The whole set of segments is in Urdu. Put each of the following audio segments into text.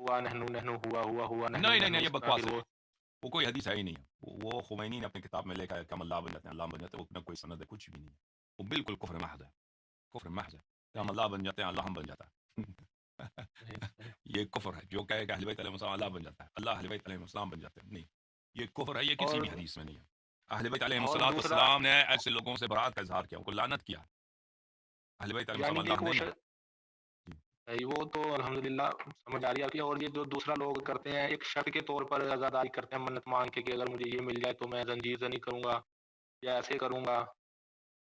ہوا نہنو نہنو ہوا نہنو نہیں نہیں نہنو نہیں، یہ اس طرح بکواس پھر ہے، وہ وہ کوئی حدیث ہے ہی نہیں ہے، وہ خمینی نے اپنی کتاب میں لکھا ہے کہ ہم اللہ بن جاتے ہیں، اللہ بن جاتے ہیں، اس میں کوئی سند ہے کچھ بھی نہیں ہے، وہ بالکل کفر محض ہے، کفر محض ہے کہ ہم اللہ بن جاتے ہیں، اللہ ہم بن جاتا ہے صحیح صحیح یہ کفر ہے، جو کہے کہ اہل بیت علیہ السلام اللہ بن جاتا ہے، اللہ اہل بیت علیہ السلام بن جاتے ہیں، نہیں، یہ کفر ہے، یہ کسی اور بھی حدیث میں نہیں ہے۔ اہل بیت علیہ اور دوسرا السلام نے ایسے لوگوں سے برات کا اظہار کیا، ان کو لعنت کیا، اہل بیت علیہ السلام یعنی کہ اللہ ایک وہ نہیں ہے۔ وہ تو الحمدللہ سمجھ آ رہی ہے آپ کی، اور یہ جو دوسرا لوگ کرتے ہیں ایک شرط کے طور پر آزاداری کرتے ہیں منت مانگ کے کہ اگر مجھے یہ مل جائے تو میں زنجیر زنی کروں گا یا ایسے کروں گا،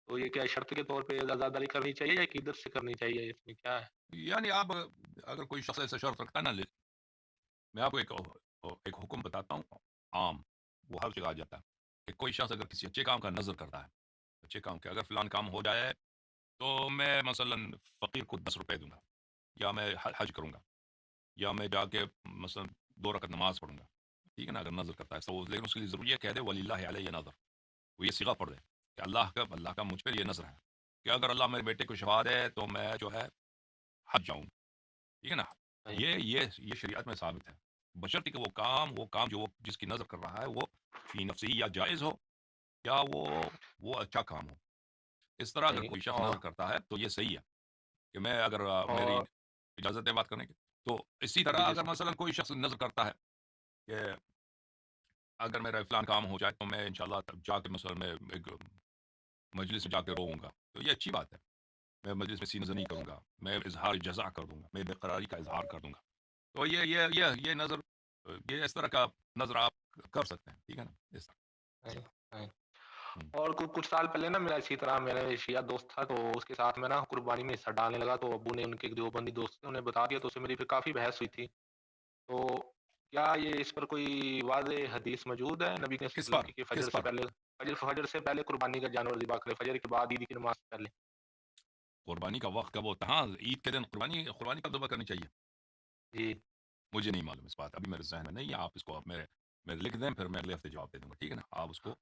تو یہ کیا شرط کے طور پہ آزاداری کرنی چاہیے یا عقیدت سے کرنی چاہیے، اس میں کیا ہے؟ یعنی آپ اگر کوئی شخص ایسا شرط رکھتا ہے نا، میں آپ کو ایک حکم بتاتا ہوں عام، وہ ہر جگہ آ جاتا ہے کہ کوئی شخص اگر کسی اچھے کام کا نظر کرتا ہے، اچھے کام کے اگر فلان کام ہو جائے تو میں مثلا فقیر کو 10 روپے دوں گا، یا میں حج کروں گا، یا میں جا کے مثلا 2 رکعت نماز پڑھوں گا، ٹھیک ہے نا، اگر نظر کرتا ہے تو لیکن اس کے لیے ضروری ہے کہہ دے وَلِلَّهِ عَلَيَّ نَظَرٌ، وہ یہ صیغہ پڑھ دے کہ اللہ کا مجھ پر یہ نظر ہے کہ اگر اللہ میرے بیٹے کو شفا دے تو میں جو ہے حج جاؤں، ٹھیک ہے نا، صحیح یہ شریعت میں ثابت ہے، بشرطی کہ وہ کام جو وہ جس کی نظر کر رہا ہے وہ فی نفسی یا جائز ہو یا وہ اچھا کام ہو، اس طرح اگر صحیح کوئی شخص نظر کرتا ہے تو یہ صحیح ہے کہ میں اگر میری اور اجازت ہے بات کرنے کی، تو اسی جی طرح جی اگر مثلا کوئی شخص نظر کرتا ہے کہ اگر میرا فلان کام ہو جائے تو میں انشاءاللہ جا کے مثلا میں ایک مجلس میں جا کے روؤں گا، تو یہ اچھی بات ہے، میں مجلس میں سینہ زنی کروں گا، میں اظہار جزا کر دوں گا، میں بے قراری کا اظہار کر دوں گا، تو یہ نظر، یہ اس طرح کا نظر آپ کر سکتے ہیں، ٹھیک ہے نا، اس طرح۔ صحیح صحیح۔ ہم۔ اور کچھ سال پہلے نا میرا اسی طرح میرا شیعہ دوست تھا، تو اس کے ساتھ میں نا قربانی میں حصہ ڈالنے لگا، تو ابو نے ان کے دیوبندی دوست تھے انہیں بتا دیا، تو اس سے میری پھر کافی بحث ہوئی تھی، تو کیا یہ اس پر کوئی واضح حدیث موجود ہے نبی کے کس وسلم پر کی کہ کس پر فجر سے پہلے قربانی کا جانور ذبح کرے، فجر کے بعد عید کی نماز سے پہلے؟ قربانی کا وقت کب ہوتا ہے؟ ہاں، عید کے دن قربانی کب ذبح کرنی چاہیے؟ جی مجھے نہیں معلوم اس بات، ابھی میرے ذہن میں نہیں ہے، آپ اس کو میرے لکھ دیں، پھر میں اگلے ہفتے جواب دے دوں گا، ٹھیک ہے نا، آپ اس کو